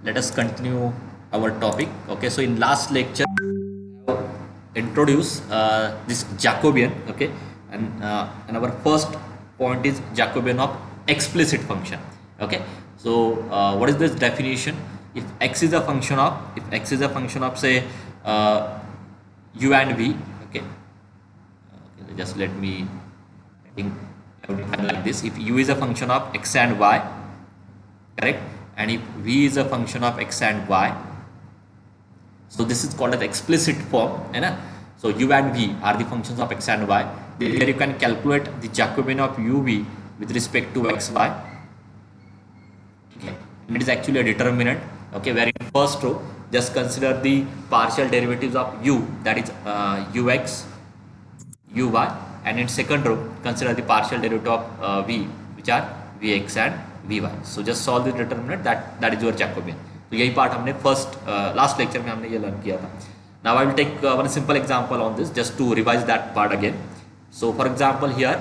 let us continue our topic. Okay, so in last lecture introduce this Jacobian. Okay, and our first point is Jacobian of explicit function. Okay, so what is this definition? If x is a function of, say u and v. Okay, okay, just let me, I think I will define like this. If u is a function of x and y, correct, and if v is a function of x and y, so this is called as explicit form, है So u and v are the functions of x and y. There you can calculate the Jacobian of uv with respect to x, y. Okay. And it is actually a determinant. Okay, where in first row just consider the partial derivatives of u, that is ux, uy, and in second row consider the partial derivative of v, which are vx and vy. So just solve the determinant, that is your Jacobian. तो यही part हमने first last lecture में हमने ये learn किया था. Now I will take one simple example on this just to revise that part again. So for example here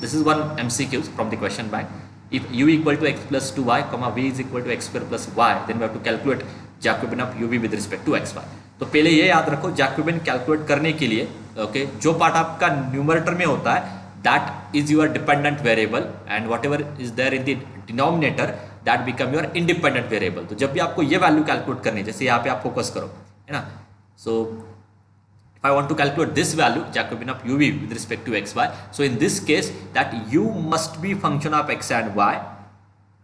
this is one MCQs from the question bank. If u equal to x plus 2y, v is equal to x square plus y, then we have to calculate Jacobian of uv with respect to xy. तो पहले ये याद रखो, Jacobian calculate करने के लिए okay जो part आपका न्यूमरेटर में होता है that is your dependent variable and whatever is there in the denominator that become your independent variable. तो जब भी आपको ये वैल्यू कैलकुलेट करनी है, जैसे यहाँ पे आप फोकस करो, है ना. So if I want to calculate this value Jacobian of uv with respect to xy, so in this case that u must be function of x and y.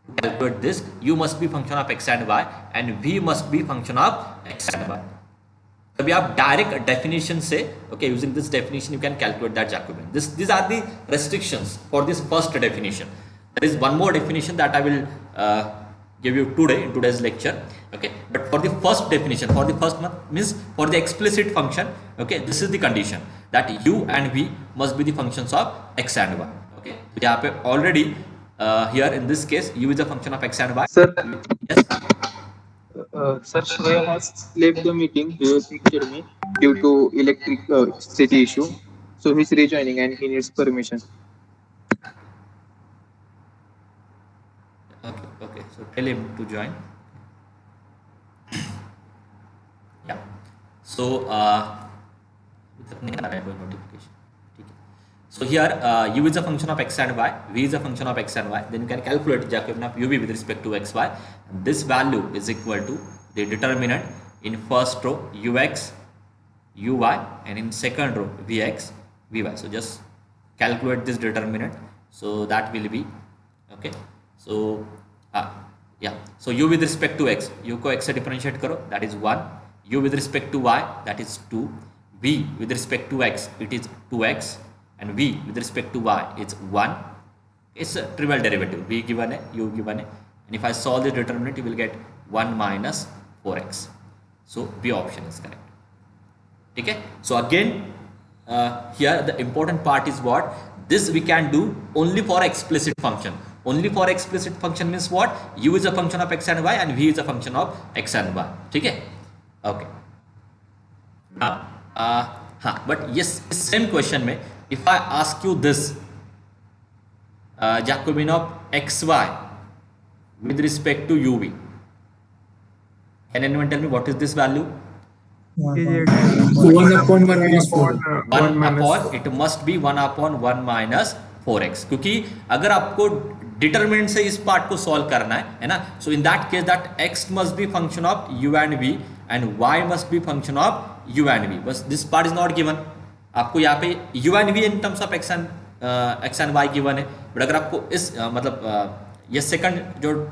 To calculate this, u must be function of x and y and v must be function of x and y. अभी आप direct definition से okay using this definition you can calculate that Jacobian. These are the restrictions for this first definition. There is one more definition that I will give you today in today's lecture. Okay, but for the first definition, for the first one means for the explicit function, okay, this is the condition that u and v must be the functions of x and y. Okay, तो यहाँ पे already here in this case u is a function of x and y. Sir, Yes. Sir Shreya has left the meeting. He was pictured me due to electricity issue. So he's rejoining and he needs permission. Okay, so tell him to join. Yeah. So notification. So here u is a function of x and y, v is a function of x and y. Then you can calculate Jacobian of uv with respect to x, y. And this value is equal to the determinant in first row ux, uy, and in second row vx, vy. So just calculate this determinant. So that will be okay. So yeah. So u with respect to x, u को x से differentiate करो, that is 1. U with respect to y, that is 2. V with respect to x, it is 2x. And v with respect to y is 1. It's a trivial derivative. V given है, u given है. And if I solve the determinant, you will get 1 minus 4x. So B option is correct. Okay. So again, here the important part is what? This we can do only for explicit function. Only for explicit function means what? U is a function of x and y and v is a function of x and y. Okay. Okay. But yes, same question में if I ask you this Jacobian of xy with respect to uv, can anyone tell me what is this value? 1 upon 1 minus 4. 1 upon, it must be 1 upon 1 minus 4x. क्योंकि अगर आपको determinant से इस part को solve करना है ना, so in that case that x must be function of u and v and y must be function of u and v. बस this part is not given. आपको यहाँ पे u and v in terms of x and y given है. But अगर आपको इस ये second जो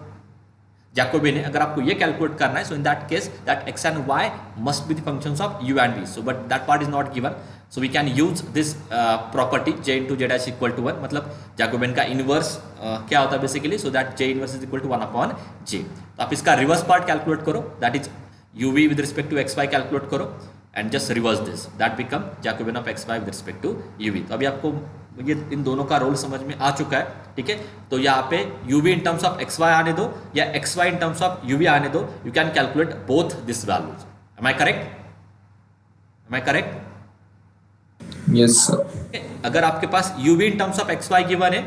Jacobian है, अगर आपको ये कैलकुलेट करना है, so in that case that x and y must be the functions of u and v. So but that part is not given. So we can use this property j into Z H equal to 1. मतलब Jacobian का inverse क्या होता है basically, so that j inverse is equal to 1 upon j. तो आप इसका reverse part calculate करो, that is uv with respect to xy calculate करो and just reverse this, that become Jacobian of xy with respect to uv. तो अभी आपको ये इन दोनों का रोल समझ में आ चुका है. ठीक है, तो यहाँ पे uv in terms of xy आने दो या xy in terms of uv आने दो. You can calculate both this values. Am I correct? Am I correct? Yes, sir. अगर आपके पास uv in terms of xy given है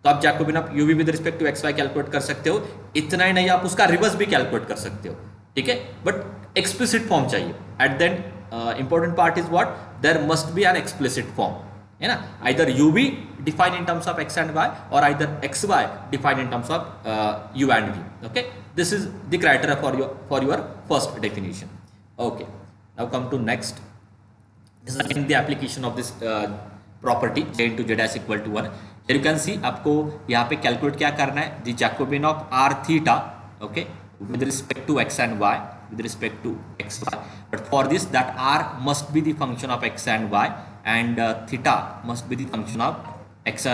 तो आप Jacobian of u v with respect to x y calculate कर सकते हो। इतना ही नहीं, आप उसका रिवर्स भी कैलकुलेट कर सकते हो, ठीक है, बट एक्सप्लिसिट फॉर्म चाहिए। At then important part is what, there must be an explicit form, है ना, either U be defined in terms of x and Y और either X Y defined in terms of you and V. Okay, this is the criteria for your first definition. Okay, now come to next, this is again the application of this property j into j dash equal to 1. Here you can see आपको यहाँ पे calculate क्या करना है, the Jacobian of r theta, okay, with respect to x and y, with respect to x y, but for this that r must be the function of x and y and theta must be the function of x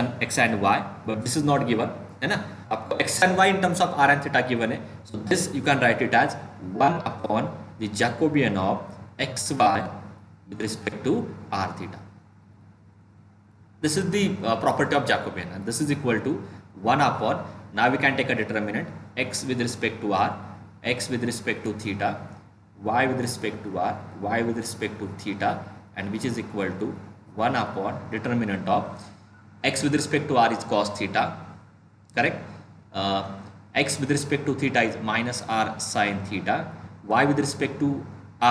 and y, but this is not given, है ना, आपको x and y in terms of r and theta given है, so this you can write it as 1 upon the Jacobian of x y with respect to r theta. This is the property of Jacobian, and this is equal to 1 upon, now we can take a determinant, x with respect to r, x with respect to theta, y with respect to r, y with respect to theta, and which is equal to 1 upon determinant of x with respect to r is cos theta, correct, x with respect to theta is minus r sin theta, y with respect to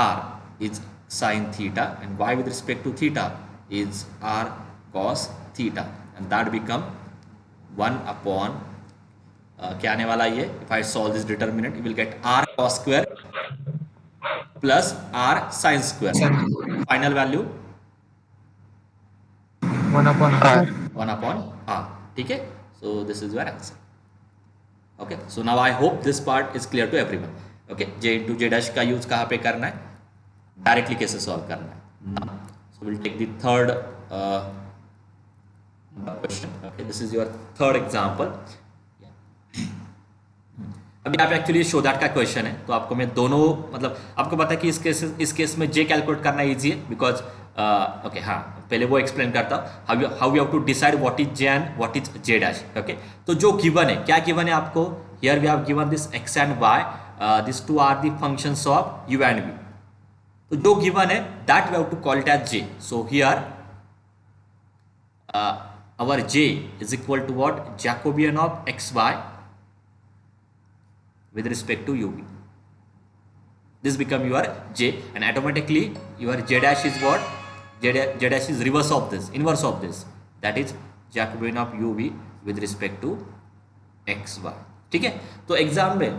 r is sin theta, and y with respect to theta is r cos theta, and that become 1 upon क्या आने वाला ये, if I solve this determinant you will get r cos square plus r sin square, final value 1 upon r. 1 upon r, ठीक है, so this is your answer. Okay, so now I hope this part is clear to everyone. Okay, j into j dash का use कहाँ पे करना है, directly कैसे solve करना है. So we'll take the third question. Okay, this is your third example. अभी आप एक्चुअली शो दैट का क्वेश्चन है, तो आपको मैं दोनों, मतलब आपको पता है कि इस केस में जे कैलकुलेट करना इजी है, बिकॉज ओके हाँ, पहले वो एक्सप्लेन करता हूँ how you have to decide what is J and what is J dash. Okay, तो जो गिवन है, क्या गिवन है आपको, here we have given this x and y, this two are the functions of you and v. तो जो given है that we have to call it as J. So here our j is equal to what, Jacobian of xy with respect to uv. This become your j, and automatically your j dash is what, j dash is reverse of this, inverse of this, that is Jacobian of uv with respect to xy. ठीक है, तो exam में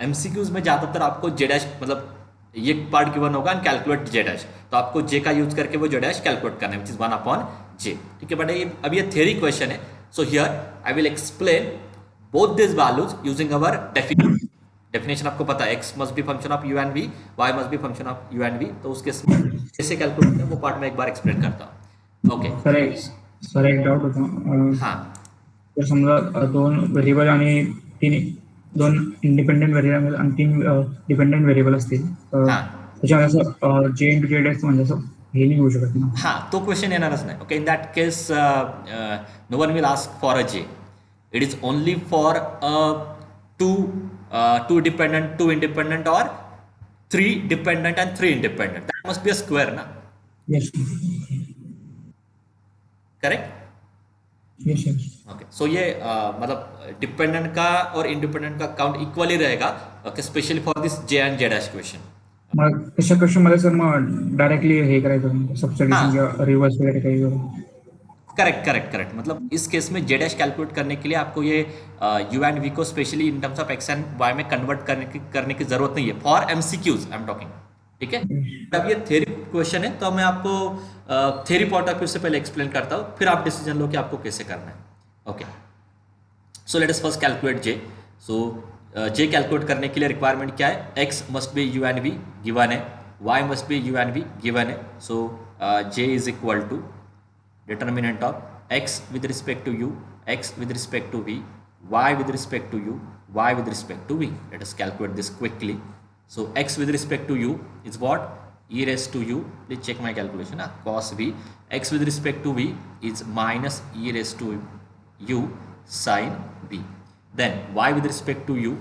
MCQs में ज़्यादातर आपको J dash, मतलब ये part given होगा एंड कैलकुलेट जे डैश, तो आपको जे का यूज करके वो जे डैश कैलकुलेट करना है, विच इज 1 अपॉन जे. ठीक है, बट अब ये थ्योरी क्वेश्चन है. So here I will explain both this values using our definition. आपको पता है x must be function of you and v, y must be function of you and v, तो उसके कैसे कैलकुलेट करना है वो पार्ट में एक बार एक्सप्लेन करता हूँ. ओके सर एक डाउट होता. हाँ, तर समजा दोन व्हेरिएबल आणि दोन इंडिपेंडेंट व्हेरिएबल आणि 3 डिपेंडेंट व्हेरिएबल असतील, हाँ. त्याच्यामध्ये असं जे इंटू जे डॅश म्हणजे असं हे नाही होऊ शकत ना. हाँ, तो क्वेश्चन येणारच नाही. Okay, in that case no one will ask for a J. It is only for two dependent, two independent, or 3 dependent and 3 independent. That must be a square, na? Yes. Correct? Yes, yes. Okay. So ये मतलब dependent का और independent का count equally रहेगा. Okay, specially for this J and J dash question. मग तशा question मध्ये sir मग directly हे करायचं, सबस्टिट्यूशन किंवा रिवर्स वगैरे काही. करेक्ट. मतलब इस केस में जे डैश कैलकुलेट करने के लिए आपको ये यू एंड वी को specially in terms of x and y में कन्वर्ट करने की जरूरत नहीं है for MCQs I am talking. ठीक है, अब ये थ्योरी क्वेश्चन है, तो मैं आपको थ्योरी पॉइंट ऑफ व्यू से पहले एक्सप्लेन करता हूँ, फिर आप डिसीजन लो कि आपको कैसे करना है. Okay, so let us first calculate J. So J calculate करने के लिए रिक्वायरमेंट क्या है, X must be U and V given है, Y must be U and V given है. So J is equal to determinant of x with respect to u, x with respect to v, y with respect to u, y with respect to v. Let us calculate this quickly. So x with respect to u is what, e raised to u, please check my calculation, cos v. X with respect to v is minus e raised to u sin v. Then y with respect to u,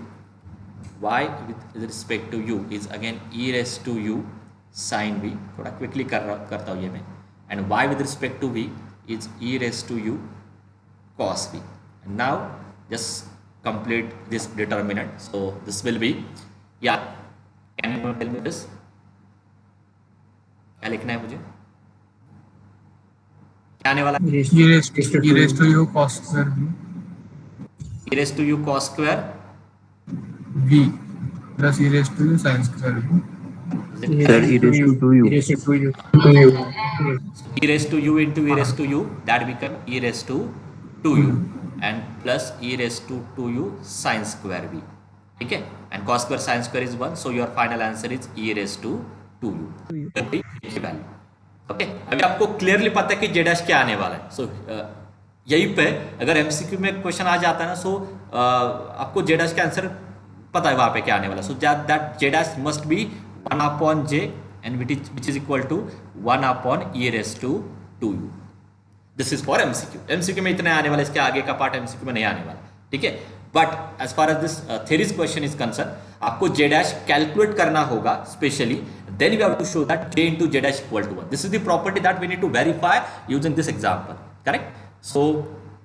y with respect to u is again e raised to u sin v. थोड़ा quickly करता हूँ ये मैं. And y with respect to v is e raised to u cos v. Now just complete this determinant. So this will be, yeah, can you tell me this? क्या लिखना है मुझे, क्या आने वाला है? e raised to u cos square e raised to u cos square v plus e raised to u sin square v. Sir, e raised to 2u. E raised to 2u. e raised to u into e raised to u, that become e raised to 2u and plus e raised to 2u sin square v. ठीक है, and cos square sin square is 1, so your final answer is e raised to 2u value. Okay, अभी आपको clearly पता है कि z dash क्या आने वाला है. सो यहीं पे अगर एमसीक्यू में क्वेश्चन आ जाता है ना, सो आपको z डैश का आंसर पता है वहां पे क्या आने वाला. So that z dash must be 1 upon j and which is equal to 1 upon e raised to 2u. This is for MCQ. MCQ में इतने आने वाले, इसके आगे का पार्ट एमसीक्यू में नहीं आने वाला. ठीक है, but as far as this theory's question is concern, आपको z डैश कैलकुलेट करना होगा specially. Then we have to show that j into z dash equal to 1. This is the property that we need to verify using this example. Correct? So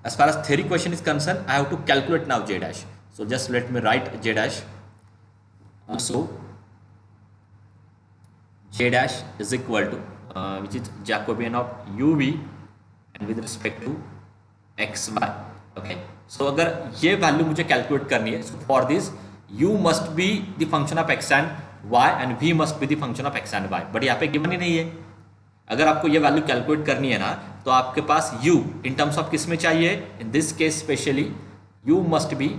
as far as theory question is concerned, I have to calculate now j dash. So just let me write j dash. So j dash is equal to which is Jacobian of uv and with respect to xy. Okay, so अगर ये value मुझे calculate करनी है, so for this u must be the function of x and y and v must be the function of x and y. But यहाँ पे given ही नहीं है. अगर आपको ये वैल्यू कैलकुलेट करनी है ना, तो आपके पास u इन टर्म्स ऑफ किस में चाहिए, इन this case specially u must be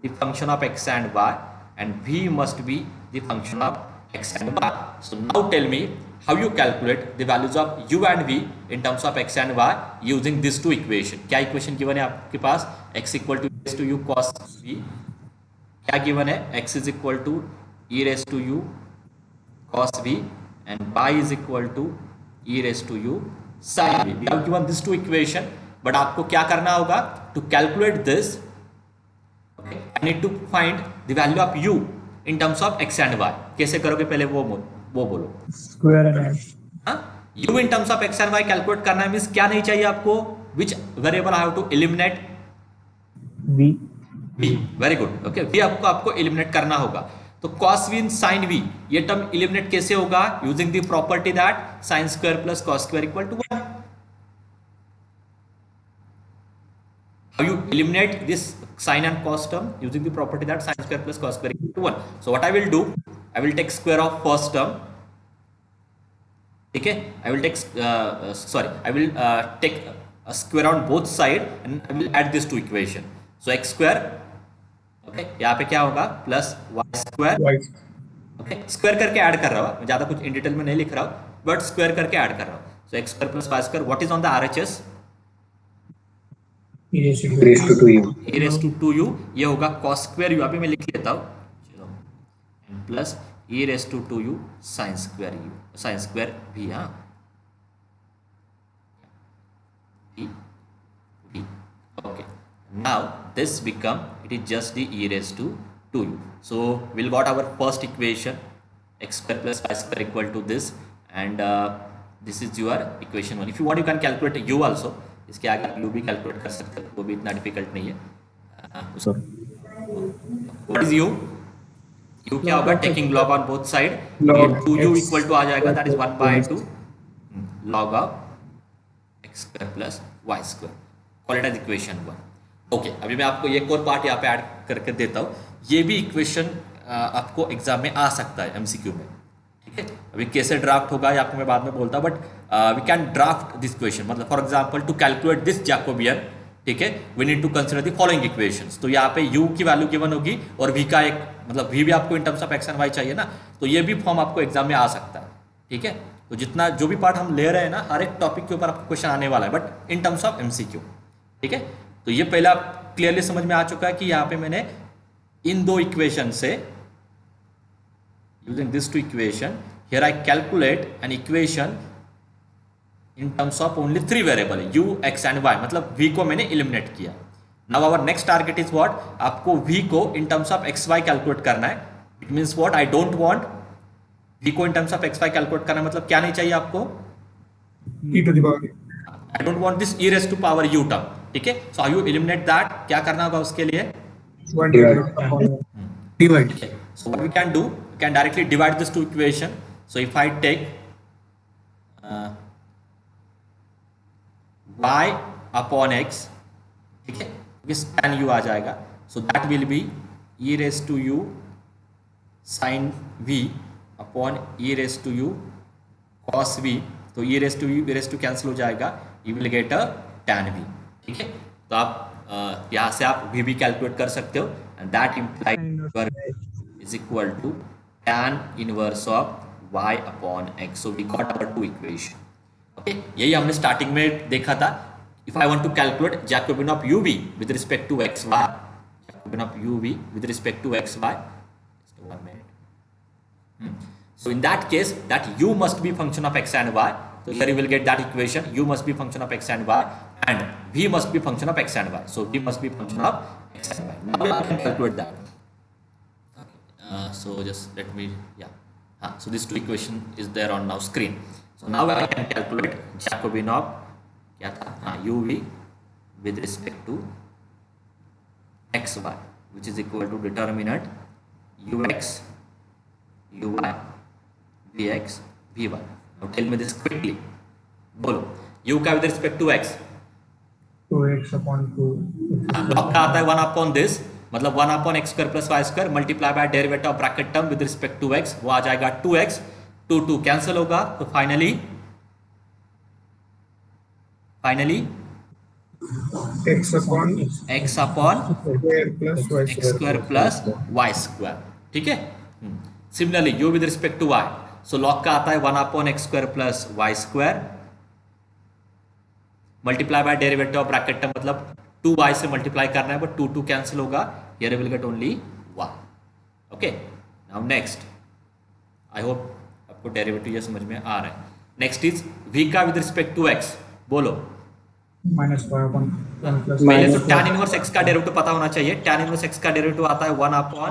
the function of x and y and v must be the function of x and y. So now tell me how you calculate the values of u and v in terms of x and y using these two equation. क्या equation given है आपके पास, x equal to u cos v, क्या given है, x is equal to e raised to u cos v and y is equal to e raised to u sin v. We have given these two equation, but आपको क्या करना होगा, to calculate this, okay, I need to find the value of u in terms of x and y. कैसे करोगे पहले वो बोलो. Square and add. हाँ, u in terms of x and y calculate करना है, मीन्स क्या नहीं चाहिए आपको, which variable I have to eliminate, V. v. Very good. Okay, v आपको एलिमिनेट करना होगा. तो cos v and sin v, ये टर्म एलिमिनेट कैसे होगा, using the property that sin square plus cos square equal to 1. How you eliminate this sin and cos term using the property that sin square plus cos square equal to 1. So what I will do, I will take square of first term. Okay, I will take take a square on both side and I will add this to equation. So x square, okay, यहाँ पे क्या होगा, plus y square. Okay, square करके add कर रहा हूँ, मैं ज़्यादा कुछ इन डिटेल में नहीं लिख रहा हूँ, बट स्क्वायर करके ऐड कर रहा हूँ. So x square plus y square, what is on the RHS? E raised to raised to 2u. e raised to 2u, ये होगा cos square u, अभी मैं लिख लेता हूँ, चलो, plus e raised to 2u sin square u, sin square v. हाँ, v. Okay, now this become, it is just the e raised to 2u. So we'll got our first equation, x square plus y square equal to this, and this is your equation 1. If you want, you can calculate u also. इसके आगे आप u भी calculate कर सकते हो, वो भी इतना डिफिकल्ट नहीं है. What is u? u क्या होगा, taking log on both side, 2u equal to आ जाएगा, that is 1/2 log of x square plus y square. Call it as equation 1. ओके, अभी मैं आपको एक और पार्ट यहाँ पे ऐड करके देता हूँ. ये भी इक्वेशन आपको एग्जाम में आ सकता है एमसीक्यू में. ठीक है, अभी कैसे ड्राफ्ट होगा ये आपको मैं बाद में बोलता हूँ, but we can draft this question. मतलब for example to calculate this Jacobian, ठीक है, we need to consider the following equations. तो यहाँ पे u की वैल्यू गिवन होगी और v का एक, मतलब v भी आपको in terms of x and y चाहिए ना, तो ये भी फॉर्म आपको एग्जाम में आ सकता है. ठीक है, तो जितना जो भी पार्ट हम ले रहे हैं ना, हर एक टॉपिक के ऊपर आपको क्वेश्चन आने वाला है, but in terms of MCQ. ठीक है, तो ये पहला क्लियरली समझ में आ चुका है कि यहाँ पे मैंने इन दो इक्वेशन से, using these two equation, here I calculate an equation in terms of only 3 variable, u, x and y. मतलब v को मैंने eliminate किया. Now our next target is what? आपको v को in terms of x, y calculate करना है. It means what? I don't want v को in terms of x, y calculate करना, मतलब क्या नहीं चाहिए आपको, e to the power I don't want this e raised to power u term, ठीक है. So how you eliminate that, क्या करना होगा उसके लिए? Divide. Okay. So what we can do, we can directly divide this two equation. So if I take y upon x, ठीक है, इस tan u आ जाएगा. So that will be e raised to u sin v upon e raised to u cos v. तो e raised to v raised to cancel हो जाएगा. You will get a tan v, ठीक है. तो आप यहाँ से आप v भी कैलकुलेट कर सकते हो, and that implies is equal to tan inverse of y upon x. So we got our two equation. Okay, यही हमने स्टार्टिंग में देखा था. If I want to calculate Jacobian of uv with respect to xy, Jacobian of uv with respect to xy, just 1 minute. So in that case, that u must be function of x and y. So here you will get that equation. U must be function of x and y, and v must be function of x and y. So v must be function of x and y. Now we can calculate that. So just let me, so this two equation is there on now screen. So now I can calculate Jacobian of क्या था, uv with respect to xy, which is equal to determinant ux uy vx vy. Now tell me this quickly. बोलो u का with respect to x 2x upon 2. क्या आता है 1 upon this, मतलब 1 upon x square plus y square multiply by derivative of bracket term with respect to x, वो आ जाएगा 2x. 2 cancel होगा, तो finally X upon x upon square plus y x square plus y square, ठीक है. Similarly u with respect to y, so log का आता है 1 upon x square plus y square multiply by derivative of bracket term, मतलब 2y से multiply करना है, but 2 cancel होगा, here will get only 1. Okay, now next, I hope आपको derivative ये समझ में आ रहा है. नेक्स्ट इज v का विद रिस्पेक्ट टू x, बोलो. -y upon 1 plus पहले तो tan इनवर्स x का डेरिवेटिव पता होना चाहिए. tan इनवर्स x का डेरिवेटिव आता है 1 upon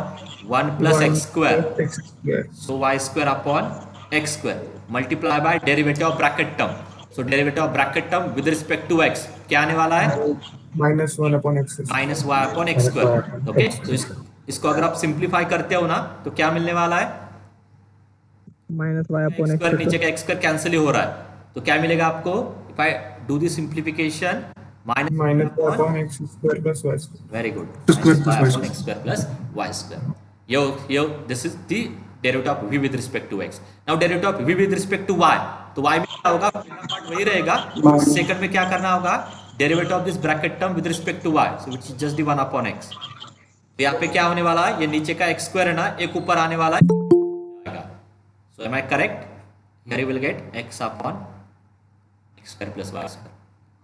1 plus x square, so y square upon x square multiply by derivative of bracket term. So derivative of bracket term with respect to x क्या आने वाला है? -1 upon x -y upon x square. Okay, तो इसको अगर आप simplify करते हो ना, तो क्या मिलने वाला है? -y upon x स्क्वायर, नीचे का x स्क्वायर कैंसिल ही हो रहा है, तो क्या मिलेगा आपको? If I do the simplification, -y upon x square plus y square. very good, Square plus y x square plus y square. Yo, this is the derivative of v with respect to x. Now derivative of v with respect to y, तो y में क्या होगा? पहला part वही रहेगा. Second में क्या करना होगा? Derivative of this bracket term with respect to y, so which is just the 1 upon x. तो यहाँ पे क्या होने वाला है? ये नीचे का x स्क्वायर है ना, एक ऊपर आने वाला है. So am I correct? Here you will get x upon x square plus y square.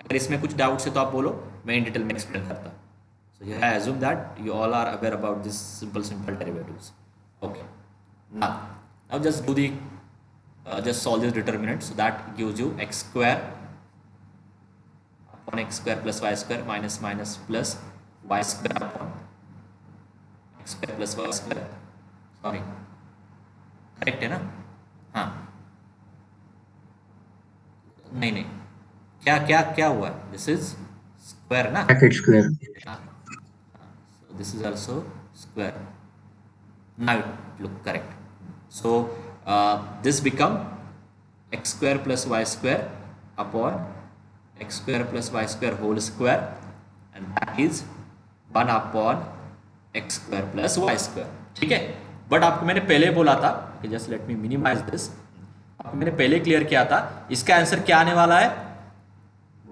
अगर इसमें कुछ डाउट्स है तो आप बोलो, मैं इन डिटेल में एक्सप्लेन करता हूँ. So here I assume that you all are aware about this simple derivatives. Okay. Now just do the just solve this determinant. So that gives you x square upon x square plus y square minus plus y square upon x square plus y square. Sorry, correct है ना? हाँ, नहीं, क्या हुआ? This is square ना, Bracket square. so this is also square. Now it look correct. So this become x square plus y square upon x square plus y square whole square, and that is 1 upon x square plus y square. ठीक है, but आपको मैंने पहले बोला था कि just let me minimise this. आपको मैंने पहले क्लियर किया था, इसका आंसर क्या आने वाला है?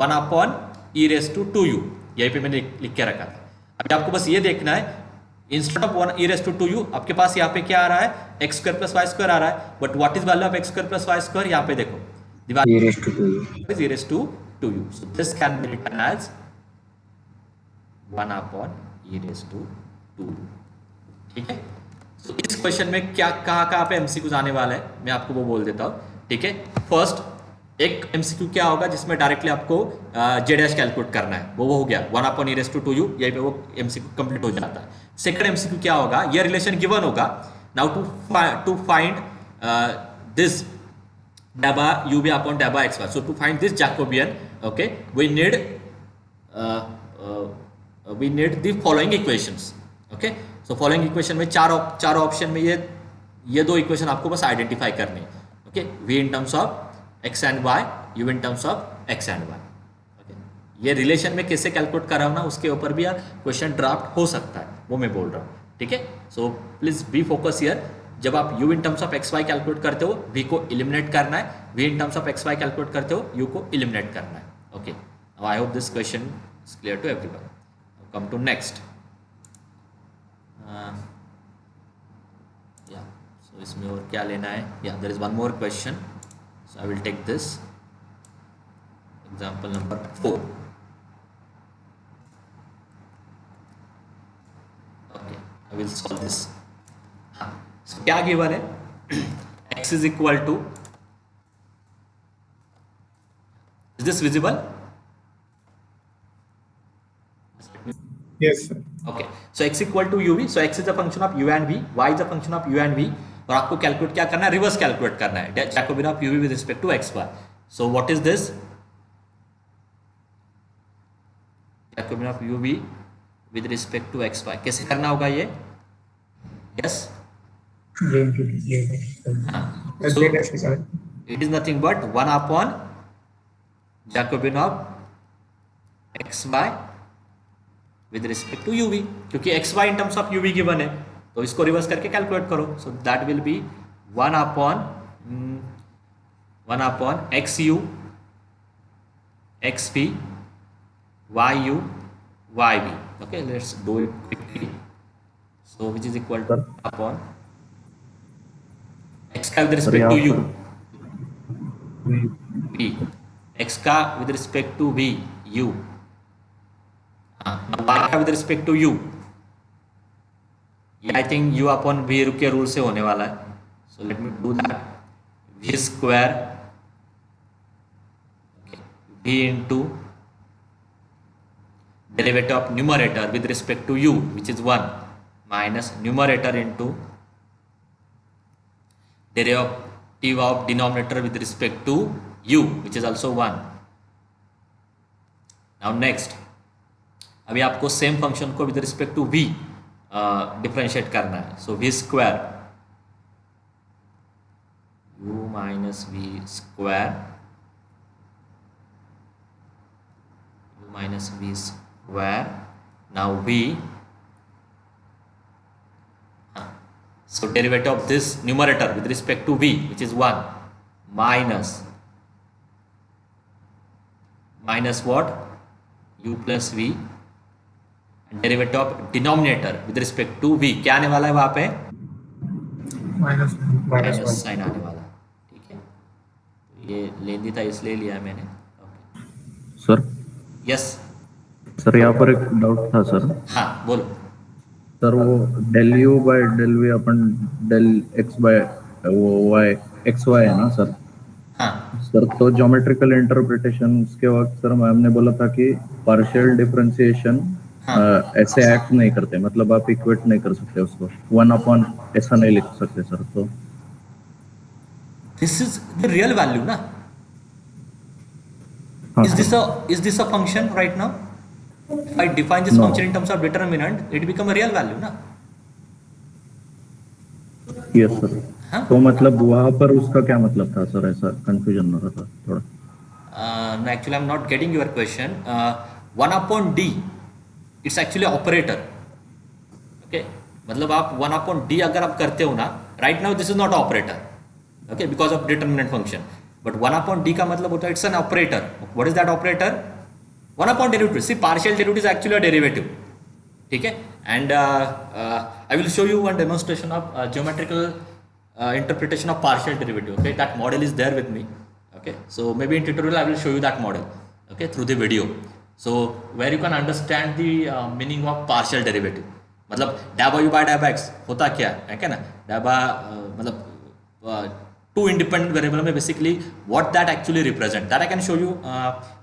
1 upon e raised to 2u. यहीं पे मैंने लिख के रखा था. अभी आपको बस ये देखना है, instead of 1 e raised to 2u आपके पास यहाँ पे क्या आ रहा है? x square plus y square आ रहा है. But what is value of x square plus y square? यहाँ पे देखो, E raised to 2u. is e raised to 2u. So this can be written as 1 upon e raised to 2u. ठीक है. तो इस question में क्या कहाँ पे एमसीक्यूज आने वाला है, मैं आपको वो बोल देता हूँ. ठीक है, फर्स्ट एक एमसीक्यू क्या होगा जिसमें डायरेक्टली आपको जे डैश कैलकुलेट करना है, वो हो गया 1 upon e raised to 2u. यहीं पे वो एमसीक्यू कंप्लीट हो जाता है. सेकंड एमसीक्यू क्या होगा? ये रिलेशन गिवन होगा. नाउ टू फाइंड दिस डैबा u v upon डैबा xy. So to find this Jacobian okay, we need the following equations. Okay, so following equation में चार ऑप्शन में ये दो इक्वेशन आपको बस आइडेंटिफाई करनी है. Okay, v in terms of x and y, u in terms of x and y. Okay, ये रिलेशन में कैसे कैलकुलेट कर रहा हूँ ना, उसके ऊपर भी यार क्वेश्चन ड्राफ्ट हो सकता है, वो मैं बोल रहा हूँ. ठीक है, so please be focus here. जब आप u in terms of x y calculate करते हो, v को एलिमिनेट करना है, v in terms of x y calculate करते हो, u को एलिमिनेट करना है. Okay, now I hope this question is clear to everyone. Come to next. या सो इसमें और क्या लेना है. या there is one more question, so I will take this example number 4. Okay, I will solve this. So, क्या given है, x is equal to, is this visible? Yes, sir. Okay, so x equal to uv, so x is a function of u and v, y is a function of u and v, और आपको calculate क्या करना है, reverse calculate करना है Jacobian of uv with respect to x y. So what is this, Jacobian of uv with respect to x y कैसे करना होगा ये? Yes, so it is nothing but 1 upon Jacobian of xy with respect to uv, क्योंकि xy in terms of uv given है, तो इसको reverse करके calculate करो. so that will be 1 upon xu xv yu yv. okay, let's do it quickly. so which is equal to upon x का with respect to u, v, x का with respect to v, u, y का with respect to u, ये I think u upon v के rule से होने वाला है. So let me do that. v square v into derivative of numerator with respect to u which is 1 minus numerator into derivative of denominator with respect to u which is also 1. now next, अभी आपको same function को with respect to v differentiate करना है. So v square u minus v square now v. So derivative of this numerator with respect to v which is 1 minus what, u plus v, and derivative of denominator with respect to v क्या आने वाला है वहां पे, Minus sign आने वाला. ठीक है, ये लेंदी था इसलिए लिया है मैंने. सर यस, सर यहाँ पर एक डाउट था सर. हाँ बोलो. सर वो del u by del v upon del x by वो वाई एक्स वाई है ना सर. हाँ सर तो ज्योमेट्रिकल इंटरप्रिटेशन के वक्त सर मैम ने बोला था कि पार्शियल डिफरेंशिएशन ऐसे एक्ट नहीं करते, मतलब आप इक्वेट नहीं कर सकते उसको, 1 अपॉन ऐसा नहीं लिख सकते सर. तो this is the real value ना. Is this a function right now? If I define this No. function in terms of determinant, it become a real value ना. Yes sir. हाँ? तो मतलब वहां पर उसका क्या मतलब था सर, ऐसा कंफ्यूजन हो रहा था थोड़ा. No, actually I'm not getting your question. 1 upon d, it's actually operator. Okay, मतलब आप 1 upon d अगर आप करते हो ना, right now this is not operator. Okay, because of determinant function. But 1 upon d का मतलब होता है it's an operator. What is that operator? 1 upon derivative. See, partial derivative is actually a derivative. ठीक है, and I will show you one demonstration of geometrical interpretation of partial derivative. Okay, that model is there with me. Okay, so maybe in tutorial I will show you that model. Okay, through the video. So where you can understand the meaning of partial derivative. मतलब डाबा u by dhaba x होता क्या है क्या ना, डाबा मतलब two independent variable में basically what that actually represent, that I can show you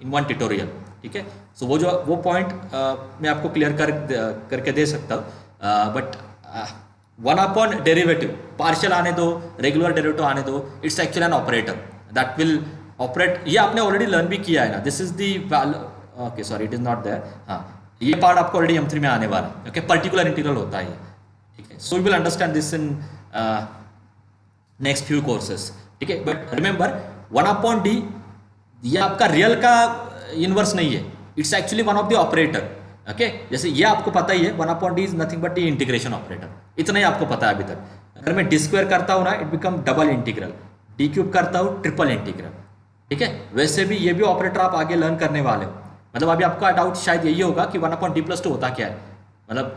in one tutorial. ठीक है, सो वो पॉइंट मैं आपको क्लियर करके दे सकता हूँ. बट 1 अपॉन डेरिवेटिव, पार्शियल आने दो, रेगुलर डेरिवेटिव आने दो, it's actually an operator that will operate, ये आपने ऑलरेडी लर्न भी किया है ना, this is the value, okay sorry it is not there, हाँ ये पार्ट आपको ऑलरेडी M3 में आने वाला है, ओके पर्टिकुलर इंटीग्रल होता है ये, ठीक है, सो you will understand this in next few courses, ठीक है, बट रिमेंबर 1/d ये आपका रियल का इनवर्स नहीं है, it's actually one of the operator, okay, जैसे ये आपको पता ही है 1/d is nothing but the integration operator, इतना ही आपको पता है अभी तक। अगर मैं d स्क्वायर करता हूँ ना it become double integral, d cube करता हूँ ट्रिपल इंटीग्रल, ठीक है, वैसे भी ये भी ऑपरेटर आप आगे लर्न करने वाले हो, मतलब अभी आपका डाउट शायद यही होगा कि 1/d+2 होता क्या है, मतलब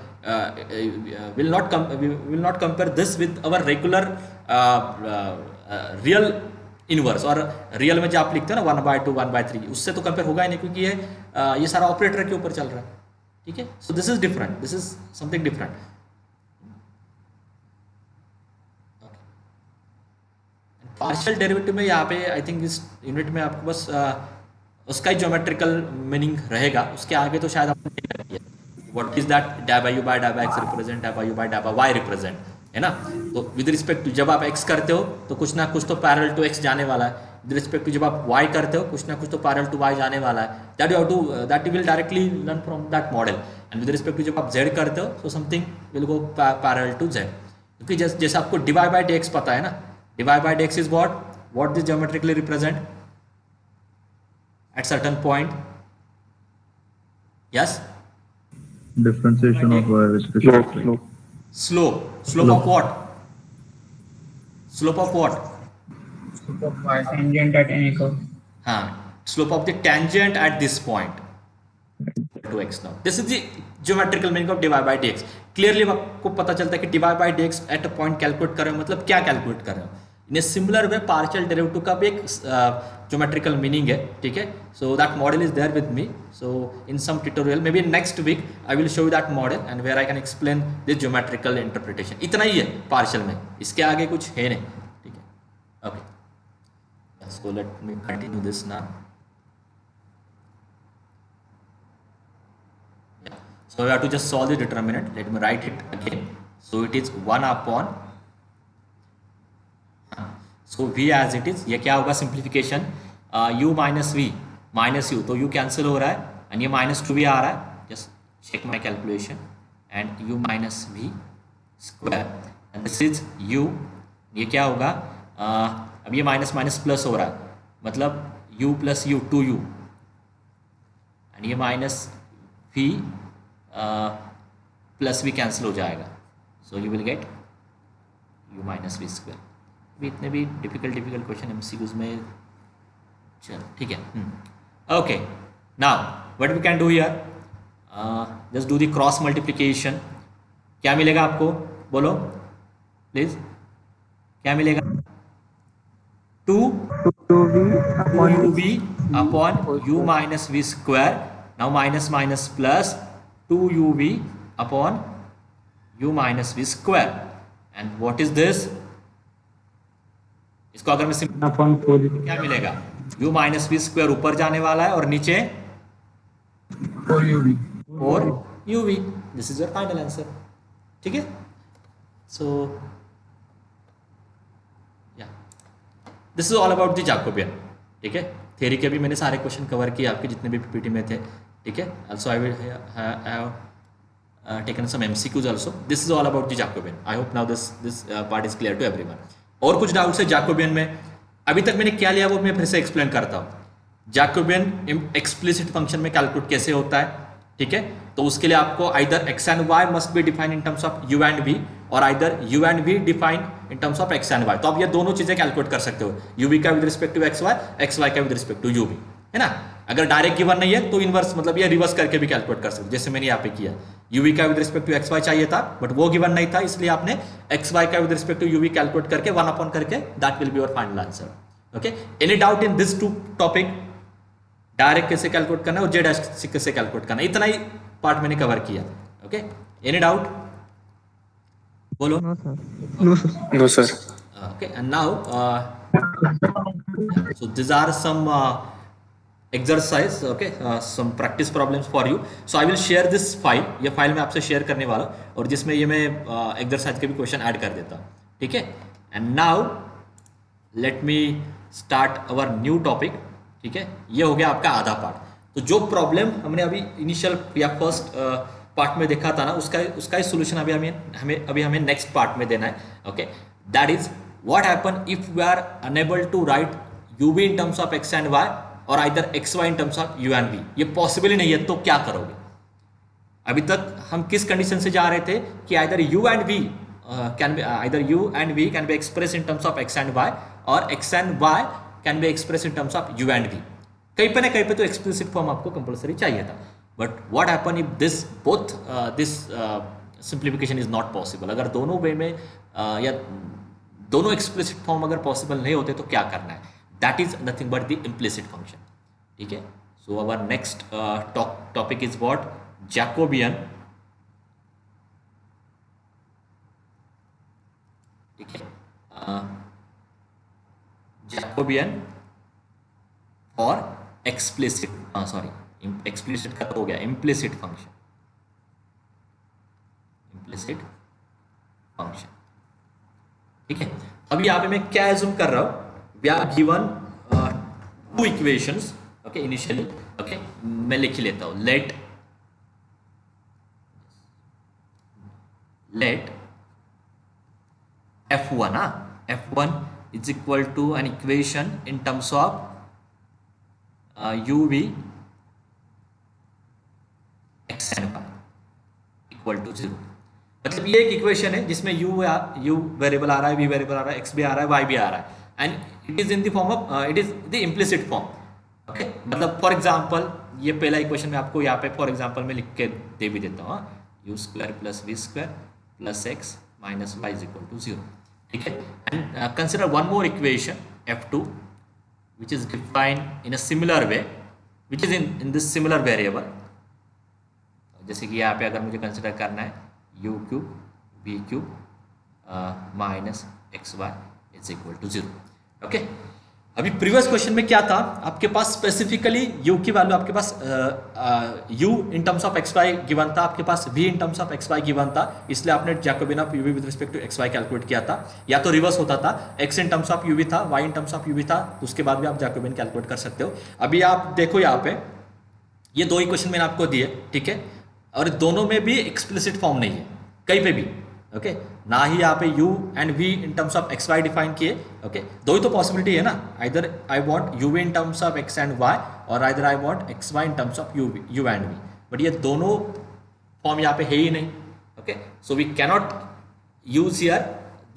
will not compare this with our regular real inverse, और रियल में जो आप लिखते हो ना 1/2 1/3 उससे तो कंपेयर होगा ही नहीं, क्योंकि ये सारा ऑपरेटर के ऊपर चल रहा है, ठीक है, so this is different, this is something different. Partial derivative में यहाँ पे आई थिंक इस यूनिट में आपको बस उसका ही ज्योमेट्रिकल मीनिंग रहेगा, उसके आगे तो शायद आपने नहीं कर दिया, व्हाट इज दैट डाई/u/डाई/x रिप्रेजेंट, डाई/u/डाई/y रिप्रेजेंट, है ना, तो विद रिस्पेक्ट टू जब आप x करते हो तो कुछ ना कुछ तो पैरेलल टू x जाने वाला है, विद रिस्पेक्ट टू जब आप y करते हो कुछ ना कुछ तो पैरेलल टू y जाने वाला है, that you will directly learn from that model, and with respect to जब आप z करते हो तो something will go parallel to z, क्योंकि जैसे आपको dy/dx पता है ना, dy/dx is what this geometrically represent at certain point, yes, Differentiation of y with respect to slope of what, slope of what, tangent at any curve. हाँ, slope of the tangent at this point to x now, this is the geometrical meaning of dy/dx, clearly आपको पता चलता है कि dy/dx at a point calculate कर रहे हो, मतलब क्या कैलकुलेट कर रहे हो, in a similar way partial derivative का भी एक ज्योमेट्रिकल मीनिंग है, ठीक है, so that model is there with me, so in some tutorial maybe next week I will show you that model and where I can explain this geometrical interpretation, इतना ही है partial में, इसके आगे कुछ है नहीं, ठीक है, okay, so let me continue this now, so we have to just solve the determinant, let me write it again, so it is 1/, so v as it is, ये क्या होगा simplification, u minus v minus u, तो u cancel हो रहा है and ये -2v आ रहा है, just check my calculation, and u minus v square and this is u, ये क्या होगा, अब ये माइनस माइनस प्लस हो रहा है, मतलब u plus u 2u, and ये minus v plus v cancel हो जाएगा, so you will get u minus v square. भी इतने भी डिफिकल्ट क्वेश्चन MCQs में, चल ठीक है, okay, now what we can do here, just do the cross multiplication, क्या मिलेगा आपको बोलो प्लीज, क्या मिलेगा, 2v upon u minus v square, now minus minus plus 2uv upon u minus v square, and what is this, इसको अगर मैं simple क्या मिलेगा, u माइनस वी स्क्वायर ऊपर जाने वाला है और नीचे 4uv, this is your final answer, ठीक है, सो या this is all about the Jacobian, ठीक है, थ्योरी के भी मैंने सारे क्वेश्चन कवर किए आपके जितने भी पीपीटी में थे, ठीक है, also I will have taken some MCQs also, this is all about the Jacobian, I hope now this part is clear to everyone। और कुछ डाउट्स है जैकोबियन में, अभी तक मैंने क्या लिया वो मैं फिर से एक्सप्लेन करता हूँ। जैकोबियन एक्सप्लिसिट फंक्शन में कैलकुलेट कैसे होता है, ठीक है, तो उसके लिए आपको either x and y must B defined in terms of u and v, और either u and v defined in terms of x and y, तो आप ये दोनों चीजें कैलकुलेट कर सकते हो, uv का विद रिस्पेक्ट टू xy का विद रिस्पेक्ट टू uv, है ना, अगर डायरेक्ट गिवन नहीं है तो इनवर्स मतलब ये रिवर्स करके भी कैलकुलेट कर सकते हो, जैसे मैंने यहाँ पे किया, uv का विद रिस्पेक्ट टू xy चाहिए था बट वो गिवन नहीं था, इसलिए आपने xy का with respect to uv calculate करके 1 अपॉन करके that will be your final answer, okay. Any doubt in this two topic, direct कैसे कैलकुलेट करना है और z कैसे कैलकुलेट करना है, इतना ही पार्ट मैंने कवर किया, ओके। एनी डाउट बोलो, no sir, okay, and now so these are some exercise, okay, some practice problems for you, so I will share this file, ये फाइल मैं आपसे शेयर करने वाला हूँ और जिसमें ये मैं एक्सरसाइज के भी क्वेश्चन ऐड कर देता हूँ, ठीक है। And now let me start our new topic. ठीक है, ये हो गया आपका आधा पार्ट। तो जो प्रॉब्लम हमने अभी इनिशियल या फर्स्ट पार्ट में देखा था ना, उसका ही सोल्यूशन हमें नेक्स्ट पार्ट में देना है। Okay, that is what happen if we are unable to write u v in terms of x and y और either x y in terms of u and v। ये possible ही नहीं है, तो क्या करोगे? अभी तक हम किस कंडीशन से जा रहे थे कि either u and v can be express in terms of x and y और x and y can be express in terms of u and v। कहीं पे ना कहीं पे तो एक्सप्लिसिट फॉर्म आपको कंपलसरी चाहिए था। But what happen if this simplification is not possible? अगर दोनों वे में या दोनों एक्सप्लिसिट फॉर्म अगर पॉसिबल नहीं होते तो क्या करना है? That is nothing but the implicit function. ठीक है, so our next topic is what? Jacobian. ठीक है, जैकोबियन और एक्सप्लिसिट एक्सप्लिसिट का तो हो गया, इम्प्लिसिट फंक्शन। ठीक है, अब यहाँ पे मैं क्या एज्यूम कर रहा हूं? We are given two equations. Okay, initially okay मैं लिख ही लेता हूं। Let f1 f1 is equal to an equation in terms of uv x and y equal to 0। मतलब ये एक इक्वेशन है जिसमें u वेरिएबल आ रहा है, v वेरिएबल आ रहा है, x भी आ रहा है, y भी आ रहा है, and it is in the form of it is the implicit form. Okay, मतलब फॉर एग्जांपल ये पहला इक्वेशन में आपको यहाँ पे फॉर एग्जांपल में लिख के दे भी देता हूँ, u square plus v square plus x minus y is equal to 0। ठीक है, and consider one more equation f2 which is defined in a similar way, which is in this similar variable। जैसे कि यहाँ पे अगर मुझे consider करना है u cube v cube minus x y is equal to 0। Okay, अभी previous question में क्या था? आपके पास स्पेसिफिकली u की वैल्यू, आपके पास u in terms of x y given था, आपके पास v in terms of x y given था, इसलिए आपने Jacobian of u v with respect to x y calculate किया था। या तो रिवर्स होता था, x in terms of u v था, y in terms of u v था, उसके बाद भी आप जैकोबियन कैलकुलेट कर सकते हो। अभी आप देखो यहाँ पे ये दो इक्वेशन मैंने आपको दिए। ठीक है, और दोनों में भी एक्सप्लिसिट फॉर्म नहीं है कहीं पे भी। ओके, ना ही यहाँ पे u and v in terms of x y define किए। ओके, दो ही तो पॉसिबिलिटी है ना, either I want u v in terms of x and y और either I want x y in terms of u and v। But ये दोनों form यहाँ पे है ही नहीं। Okay, so we cannot use here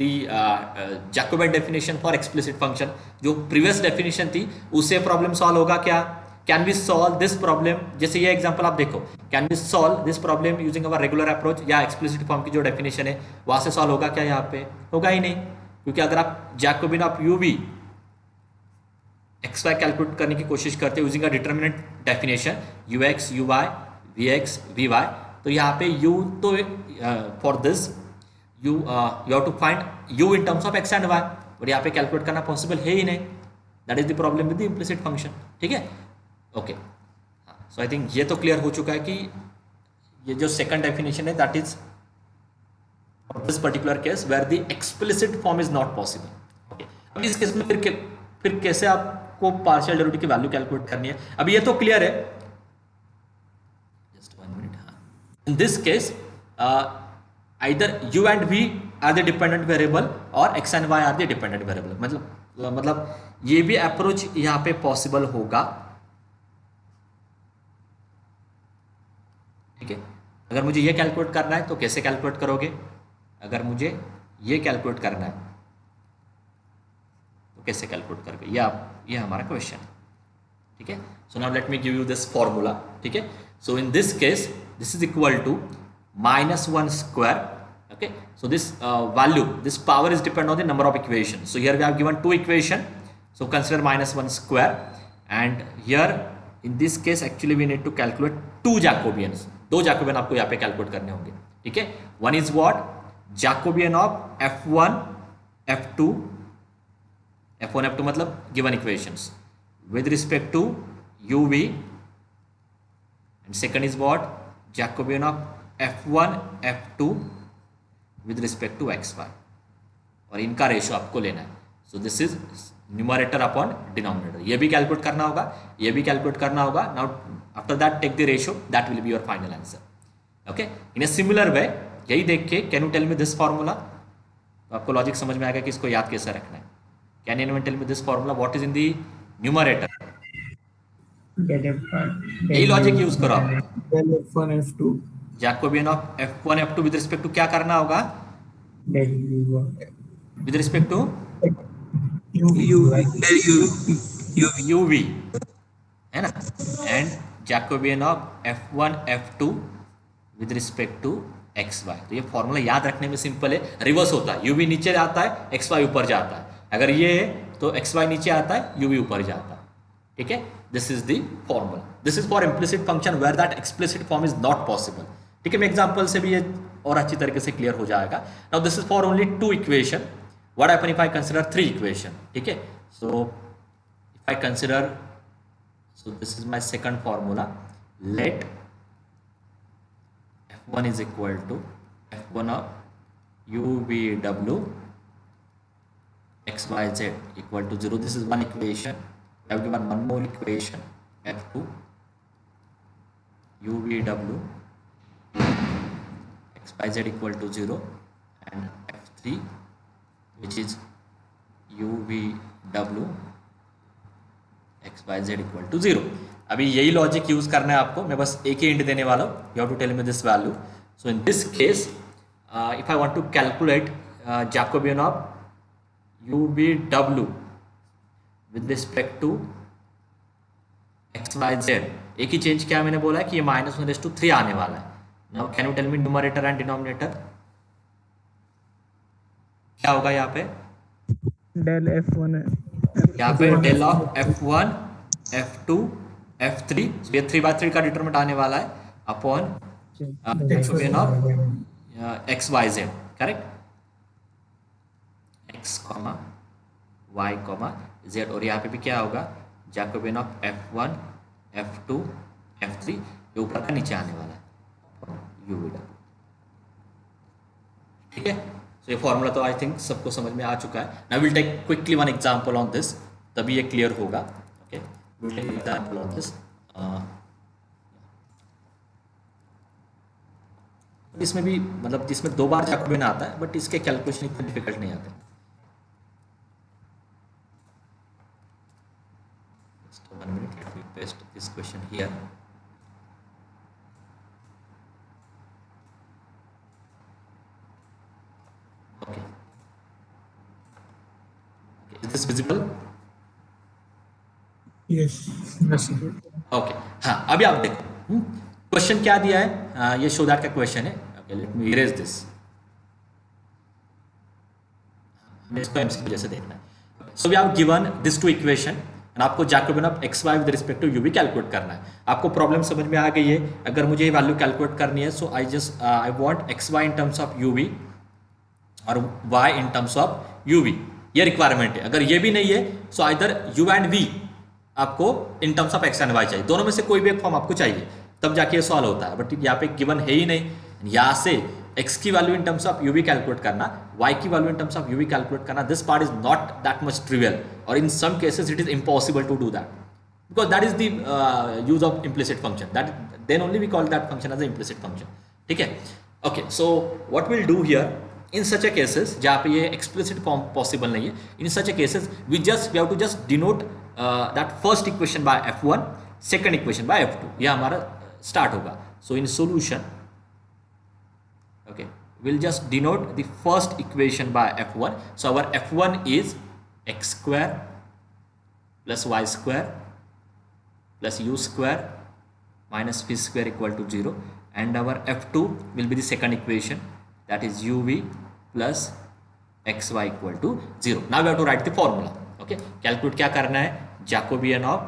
the Jacobian definition for explicit function. जो previous definition थी उससे प्रॉब्लम सॉल्व होगा क्या? Can we solve this problem? जैसे ये एग्जांपल आप देखो, can we solve this problem using our regular approach या एक्सप्लिसिट फॉर्म की जो डेफिनेशन है वहां से सॉल्व होगा क्या? यहाँ पे होगा ही नहीं, क्योंकि अगर आप Jacobian of u v x y calculate करने की कोशिश करते हो using a determinant definition ux uy vx vy, तो यहाँ पे u तो for this you have to find u in terms of x and y, but यहाँ पे कैलकुलेट करना पॉसिबल है ही नहीं। That is the problem with the implicit function. ठीक है, ओके, सो आई थिंक ये तो क्लियर हो चुका है कि ये जो सेकंड डेफिनेशन है that is this particular case where the explicit form is not possible. Okay, अब इस केस में फिर कैसे आपको पार्शियल डेरिवेटिव की वैल्यू कैलकुलेट करनी है? अभी ये तो क्लियर है, जस्ट 1 मिनट। हाँ, in this case either u and v are the dependent variable और x and y are the dependent variable। मतलब ये भी अप्रोच यहाँ पे पॉसिबल होगा। ठीक है, अगर मुझे ये कैलकुलेट करना है तो कैसे कैलकुलेट करोगे? अगर मुझे ये कैलकुलेट करना है तो कैसे कैलकुलेट करोगे? ये हमारा क्वेश्चन है। ठीक है, so now let me give you this formula. ठीक है, so in this case this is equal to -1 square। Okay, so this value, this power is depend on the number of equations. So here we have given 2 equation, so consider -1 square, and here in this case actually we need to calculate 2 Jacobians। 2 Jacobian आपको यहाँ पे calculate करने होंगे। ठीक है, one is what? Jacobian of f1 f2 मतलब given equations with respect to uv, and second is what? Jacobian of f1 f2 with respect to x y, और इनका रेशो आपको लेना है। So this is numerator upon denominator. ये भी calculate करना होगा, ये भी कैलकुलेट करना होगा. Now after that take the ratio, that will be your final answer. Okay, in a similar way, यही देख के can you tell me this formula. तो आपको लॉजिक समझ में आएगा कि इसको याद कैसे रखना है. Can anyone tell me this formula, what is in the numerator. यही लॉजिक यूज करो आप. Del F1 F2 Jacobian of F1 F2 with respect to क्या करना होगा, विद रिस्पेक्ट टू UV है ना, and Jacobian of F1 F2 with respect to XY. तो ये फॉर्मूला याद रखने में सिंपल है, रिवर्स होता है. UV नीचे आता है, XY ऊपर जाता है. अगर ये है तो XY नीचे आता है, UV ऊपर जाता है. ठीक है, this is the formula. This is for implicit function where that explicit form is not possible. ठीक है, मैं एग्जांपल से भी ये और अच्छी तरीके से क्लियर हो जाएगा. Now this is for only 2 equation. What happen if I consider 3 equation. ठीक है, so if I consider, so this is my second formula. Let F1 is equal to F1 of UVW XYZ equal to 0. This is one equation. I have given one more equation, F2 UVW XYZ equal to 0, and F3 which is UVW XYZ equal to 0. अभी यही logic use करना है आपको. मैं बस एक ही int देने वाला हूँ. You have to tell me this value. So in this case if I want to calculate Jacobian of UVW with respect to XYZ, एक ही चेंज क्या मैंने बोला है कि ये -1/3 आने वाला है. Now can you tell me numerator and denominator क्या होगा यहाँ पे. डेल F1 यहाँ पे del of F1 F2 F3, ये 3/3 का डिटरमिनेंट आने वाला है upon Jacobian of XYZ. Correct, x, y, z. और यहाँ पे भी क्या होगा, Jacobian of F1 F2 F3, ये ऊपर का नीचे आने वाला है UVW. ठीक है, तो ये फॉर्मूला तो आई थिंक सबको समझ में आ चुका है. Now will take quickly one example on this, तभी ये क्लियर होगा. Okay, will take example on this. इसमें भी मतलब जिसमें 2 बार जैकोबियन आता है, बट इसके कैलकुलेशन इतने डिफिकल्ट नहीं आते. Just 1 minute, let me paste this question here. Okay. Is this visible? Yes. Yes. Okay, हाँ अभी आप देखो क्वेश्चन क्या दिया है. ये शो दैट का क्वेश्चन है. Okay, let me erase this. हमें इसको एमसीक्यू जैसे देखना है. So we have given this 2 equation and आपको Jacobian of XY with respect to UV calculate करना है. आपको प्रॉब्लम समझ में आ गई है. अगर मुझे ये वैल्यू कैलकुलेट करनी है, so I want XY in terms of UV और y in terms of UV. ये रिक्वायरमेंट है. अगर ये भी नहीं है, so either U and V आपको in terms of x and y चाहिए. दोनों में से कोई भी एक फॉर्म आपको चाहिए, तब जाके ये सॉल्व होता है. बट यहाँ पे गिवन है ही नहीं. यहाँ से x की value in terms of UV calculate करना, y की value in terms of UV calculate करना, this part is not that much trivial, और in some cases it is impossible to do that, because that is the use of implicit function. That then only we call that function as a implicit function. ठीक है, okay. So what will do here in such a cases जहाँ पे ये explicit form possible नहीं है, in such a cases we have to just denote that first equation by F1, second equation by F2. ये हमारा start होगा. So in solution, okay, we'll just denote the first equation by F1. So our F1 is x square plus y square plus u square minus v square equal to 0, and our F2 will be the second equation, that is uv plus xy equal to 0. Now we have to write the formula. Okay, calculate क्या करना है, Jacobian of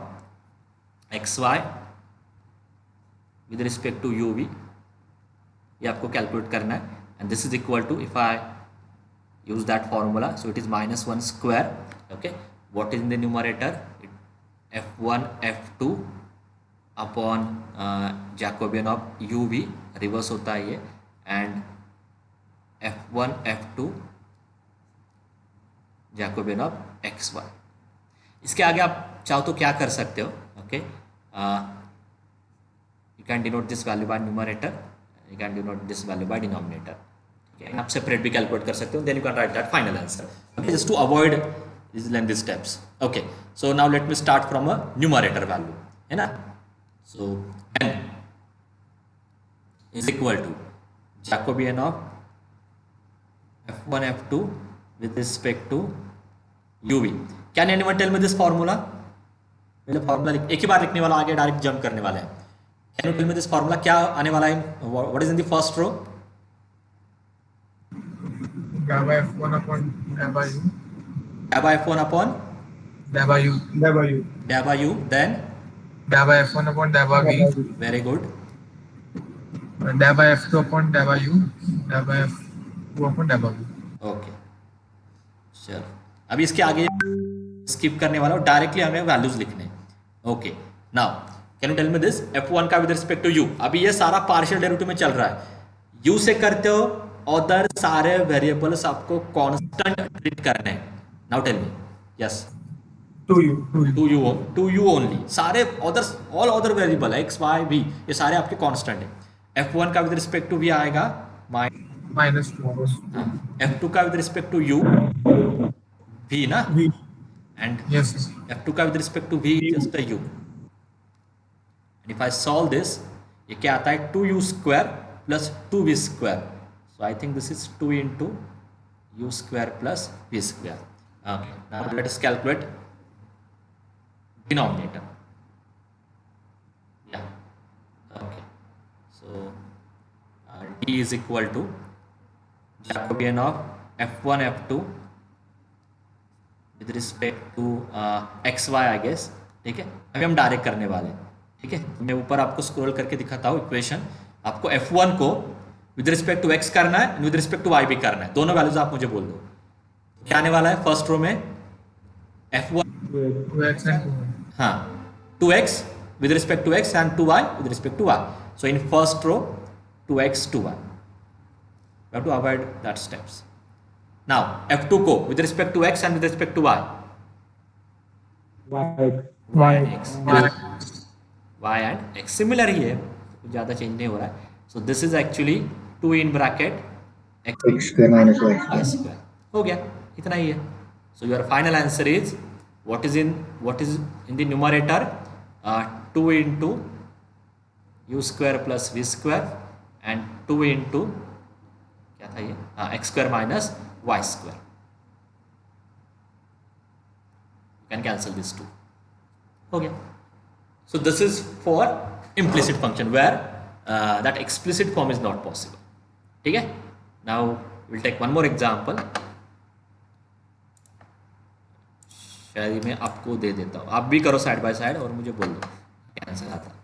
xy with respect to uv, ये आपको calculate करना है. and this is equal to, if I use that formula, so it is -1 square. Okay, what is in the numerator, f1 f2 upon Jacobian of uv, reverse होता है ये, and f1 f2 Jacobian of x y. इसके आगे आप चाहो तो क्या कर सकते हो, okay, you can denote this value by numerator, you can denote this value by denominator, ठीक है, आप सेपरेट भी कैलकुलेट कर सकते हो, then you can write that final answer, okay, just to avoid these lengthy steps, okay. So now let me start from a numerator value, है ना, so n is equal to Jacobian of f1 f2 with respect to uv. Can anyone tell me this formula? पहले formula एक ही बार लिखने वाला, आगे direct jump करने वाला है. Can you tell me this formula क्या आने वाला है? What is in the first row? Gamma f1 upon gamma u. Gamma f1 upon Gamma u. gamma u, then Gamma f1 upon gamma v. very good. Gamma f2 upon gamma u. Gamma f2 upon gamma v. Okay, चलो अभी इसके आगे skip करने वाला हूँ, directly हमें values लिखने. Okay, now can you tell me this f1 का विद रिस्पेक्ट टू u. अभी ये सारा पार्शियल डेरिवेटिव में चल रहा है, u से करते हो, अदर सारे वेरिएबल्स आपको कांस्टेंट ट्रीट करने हैं. Now tell me, yes, to you only, सारे others, all other variable x y v ये सारे आपके कांस्टेंट है. f1 का विद रिस्पेक्ट टू v आएगा -2. f2 का with respect to u v ना, एंड Yes. f2 का with respect to v just a u. And if I solve this, ये क्या आता है 2u square plus 2v square. So I think this is 2 into u square plus v square. Okay, now let us calculate denominator. Yeah, okay, so d is equal to Jacobian of f1 f2 with respect to xy I guess, ठीक है. अभी हम direct करने वाले हैं, ठीक है. मैं ऊपर आपको स्क्रॉल करके दिखाता हूँ इक्वेशन. आपको f1 को विद रिस्पेक्ट टू x करना है, विद रिस्पेक्ट टू y भी करना है, दोनों वैल्यूज आप मुझे बोल दो. क्या आने वाला है फर्स्ट रो में? f1 2x and 2y. हाँ, 2x with respect to x and 2y with respect to y. So in first row 2x 2y. We have to avoid that steps. Now f2 को with respect to x and with respect to y. y and x. y and x similar ही है, कुछ ज़्यादा change नहीं हो रहा है. So this is actually 2 in bracket x square minus y square. हो गया, इतना ही है. So your final answer is what is in the numerator, 2 into u square plus v square and 2 into क्या था ये, x square minus y square. You can cancel this 2. हो गया. So this is for implicit function where that explicit form is not possible. ठीक है. Now we'll take one more example. शायद मैं आपको दे देता हूँ, आप भी करो साइड बाय साइड और मुझे बोल दो क्या आंसर आता है.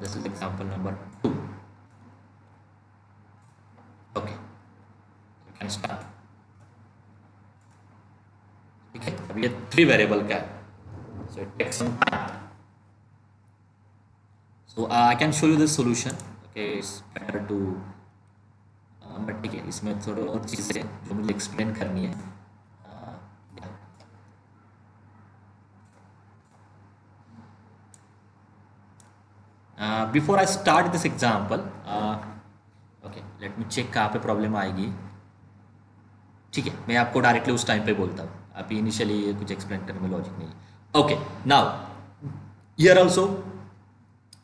This is example number 2. Okay, you can start. ठीक है, अब ये 3 वेरिएबल का है, so it takes some time. So I can show you this solution. Okay, it's better to, but ठीक है, इसमें थोड़ी और चीज़ें जो मुझे एक्सप्लेन करनी है. Before I start this example, okay, let me check कहाँ पे प्रॉब्लम आएगी. ठीक है, मैं आपको डायरेक्टली उस टाइम पे बोलता हूँ, अभी इनिशियली कुछ एक्सप्लेन करने में लॉजिक नहीं है. Okay, now here also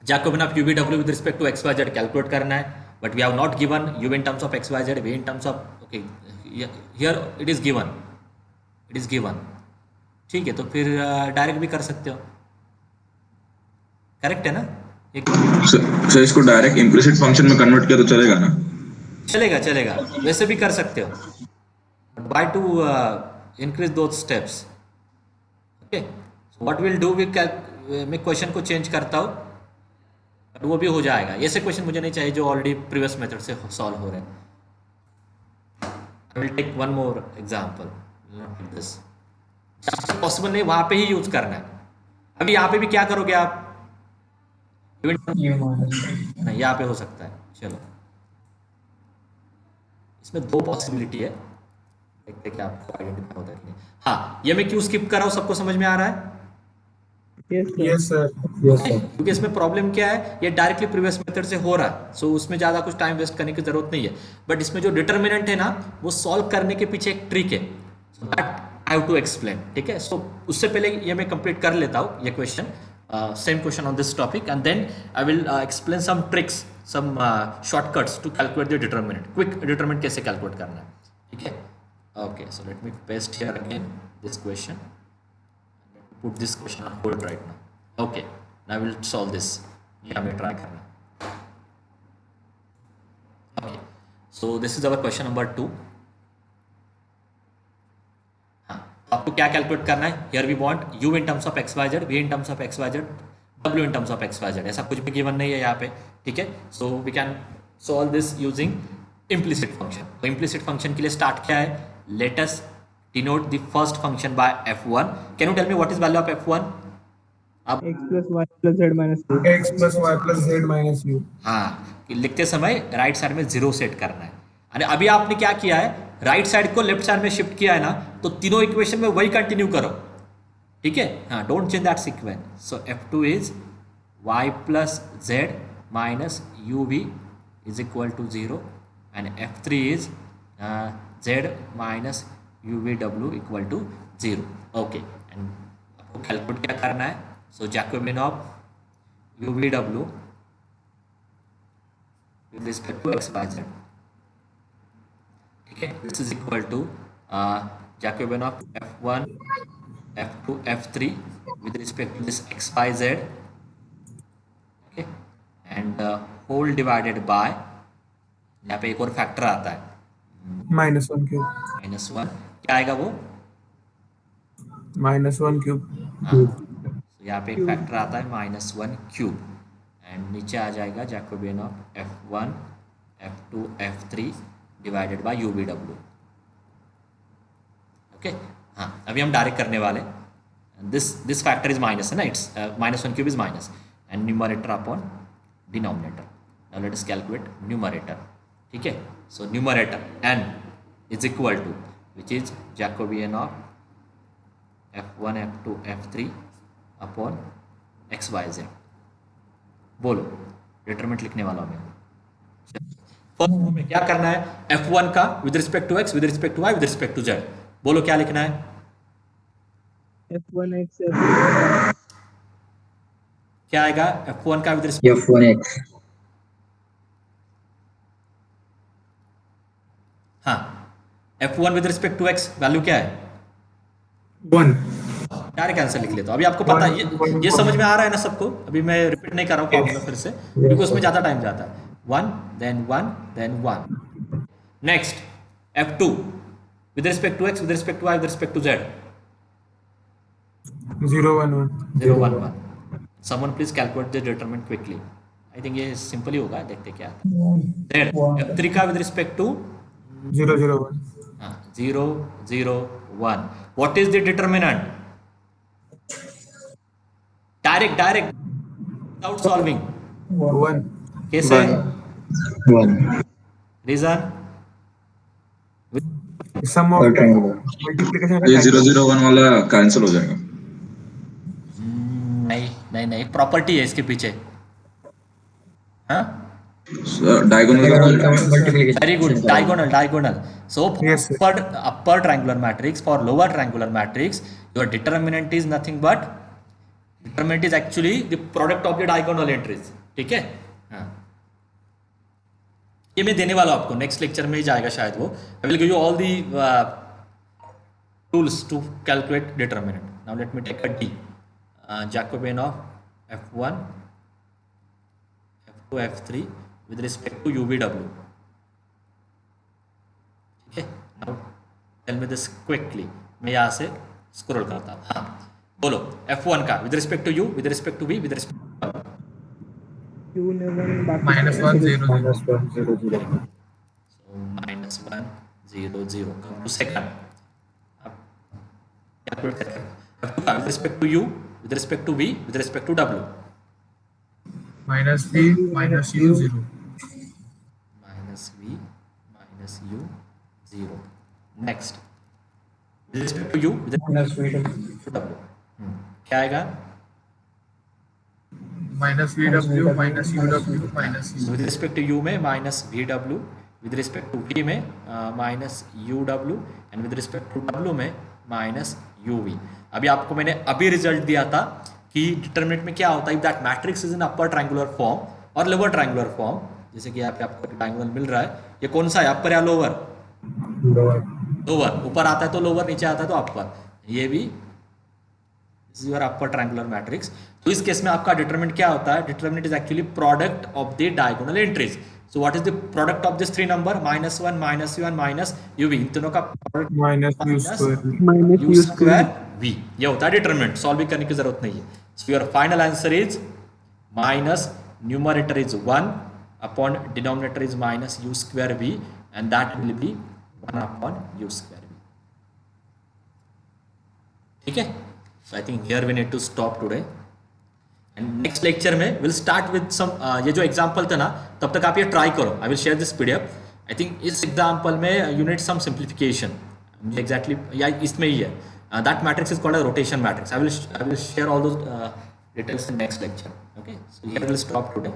Jacobian of UVW with respect to XYZ calculate करना है. But we have not given u in terms of x, y, z, v in terms of, okay, here it is given, ठीक है. तो फिर direct भी कर सकते हो, करेक्ट है ना? सर इसको डायरेक्ट इम्प्लिसिट फंक्शन में कन्वर्ट किया तो चलेगा ना? चलेगा, वैसे भी कर सकते हो, by two increase those steps. Okay, what will do, मैं क्वेश्चन को चेंज करता हूँ, वो भी हो जाएगा. ऐसे क्वेश्चन मुझे नहीं चाहिए जो ऑलरेडी प्रीवियस मेथड से सॉल्व हो रहे हैं. I will take one more example. This possible नहीं, वहां पे ही यूज करना है. अभी यहाँ पे भी क्या करोगे आप, नहीं यहाँ पे हो सकता है. चलो इसमें दो पॉसिबिलिटी है, देखते क्या आपको आइडेंटिफाई होता है कि नहीं। हाँ, ये मैं क्यों स्किप कर रहा हूँ, सबको समझ में आ रहा है? Yes, sir. क्योंकि इसमें प्रॉब्लम क्या है, ये डायरेक्टली प्रीवियस मेथड से हो रहा है, सो उसमें ज़्यादा कुछ टाइम वेस्ट करने की जरूरत नहीं है। बट इसमें जो डिटर्मिनेंट है ना, वो सॉल्व करने के पीछे एक ट्रिक है, so that I have to explain, ठीक है। सो उससे पहले ये मैं कंप्लीट कर लेता हूँ ये question, same question on this topic, and then I will explain some tricks, some shortcuts to calculate the determinant, quick determinant कैसे कैलकुलेट करना है, ठीक है। Okay, so let me paste here again this question, put this question on hold right now. Okay, now I will solve this. ये हमें try करना। Okay, so this is our question number 2. हाँ, आपको क्या कैलकुलेट करना है? Here we want u in terms of x y z, v in terms of x y z, w in terms of x y z. ऐसा कुछ भी given नहीं है यहाँ पे, ठीक है। So we can solve this using implicit function. तो implicit function के लिए start क्या है? Let us denote the first function by f1. Can you tell me what is value of f1? आप x plus y plus z minus u. X plus y plus z minus u. हाँ, कि लिखते समय right side में 0 set करना है। अरे अभी आपने क्या किया है, राइट साइड को लेफ्ट साइड में शिफ्ट किया है ना, तो तीनों इक्वेशन में वही कंटिन्यू करो, ठीक है। हाँ, don't change that sequence. So f2 is y plus z minus uv is equal to 0 and f3 is z minus uvw equal to 0. Okay, and आपको कैलकुलेट क्या करना है? So Jacobian of uvw with respect to x y z, ठीक है, this is equal to Jacobian of f1 f2 f3 with respect to this x y z, okay, and whole divided by, यहाँ पे एक और factor आता है -1 cube. -1, क्या आएगा वो? -1 cube. हाँ, तो यहाँ पे एक फैक्टर आता है -1 क्यूब, एंड नीचे आ जाएगा Jacobian of f1 f2 f3 divided by uvw, okay. हाँ, अभी हम डायरेक्ट करने वाले, दिस फैक्टर इज माइनस है ना, it's -1 cube is minus and numerator upon denominator. Now let us calculate numerator, ठीक है। So numerator n is equal to which is Jacobian of f1 f2 f3 upon x y z. बोलो, determinant लिखने वाला हूँ मैं। First हमें क्या करना है, f1 का with respect to x, with respect to y, with respect to z। बोलो क्या लिखना है? f1x क्या आएगा f1 का विद रिस्पेक्ट f1x हाँ, f1 with respect to x value क्या है? 1. डायरेक्ट आंसर लिख लेता हूँ। अभी आपको पता है, ये समझ में आ रहा है ना सबको? अभी मैं रिपीट नहीं कर रहा हूँ फॉर्मूला फिर से, क्योंकि उसमें ज़्यादा टाइम जाता है। 1 then 1 then 1। Next f2 with respect to x, with respect to y, with respect to z। 0 1 1. 0 1 1। Someone please calculate the determinant quickly. I think ये सिंपल ही होगा, देखते क्या आता है। f3 का with respect to 0 0 1. 0 0 1। What is the determinant? Direct without solving 1. कैसे? 1 reason? Sum of triangle. multiplication ये 0 0 1 वाला कैंसिल हो जाएगा। नहीं, प्रॉपर्टी है इसके पीछे। हाँ, diagonal very good, diagonal. So Yes, sir. for upper triangular matrix, for lower triangular matrix, your determinant is nothing but, determinant is actually the product of the diagonal entries, ठीक है। हाँ, ये मैं देने वाला हूँ आपको, नेक्स्ट लेक्चर में ही जाएगा शायद वो। I will give you all the tools to calculate determinant. Now let me take a D, Jacobian of f1 f2 f3 with respect to uvw, ठीक है। Now tell me this quickly, मैं यहाँ से scroll करता हूँ। हाँ, बोलो f1 का with respect to u, with respect to v, with respect -1 0 0. so -1 0 0 come to second। अब कैलकुलेट करें f2 का with respect to u, with respect to v, with respect to w। -v -u 0. -v minus u 0. Next, with respect to u, with respect minus v to w, क्या आएगा? minus VW minus UW minus So with respect to u में minus vw, with respect to v में minus uw, and with respect to w में minus uv. अभी आपको मैंने अभी result दिया था कि डिटरमिनेंट में क्या होता है, that matrix is in upper triangular form और लोअर ट्रायंगुलर फॉर्म. जैसे कि यहाँ पे आपको ट्रायंगुलर मिल रहा है, ये कौन सा है, अपर या लोअर? लोअर. ऊपर आता है तो लोअर, नीचे आता है तो अपर. ये भी योर अपर ट्रायंगुलर मैट्रिक्स. तो इस केस में आपका डिटरमिनेंट क्या होता है? Determinant is actually product of the diagonal entries. So what is the product of this three number? -1 -u1 minus uv. इन तीनों का product minus u square v. ये होता है डिटरमिनेंट. सॉल्व करने की जरूरत नहीं है. So your final answer is minus numerator is 1 upon denominator is minus u square v, and that will be 1 upon u square v. ठीक है? So I think here we need to stop today. And next lecture में we'll start with some ये जो example था ना, तब तक आप ये try करो. I will share this PDF. I think इस example में you need some simplification. मुझे exactly या इसमें ही है. That matrix is called a rotation matrix. I will share all those details in next lecture. Okay. So here we'll stop today.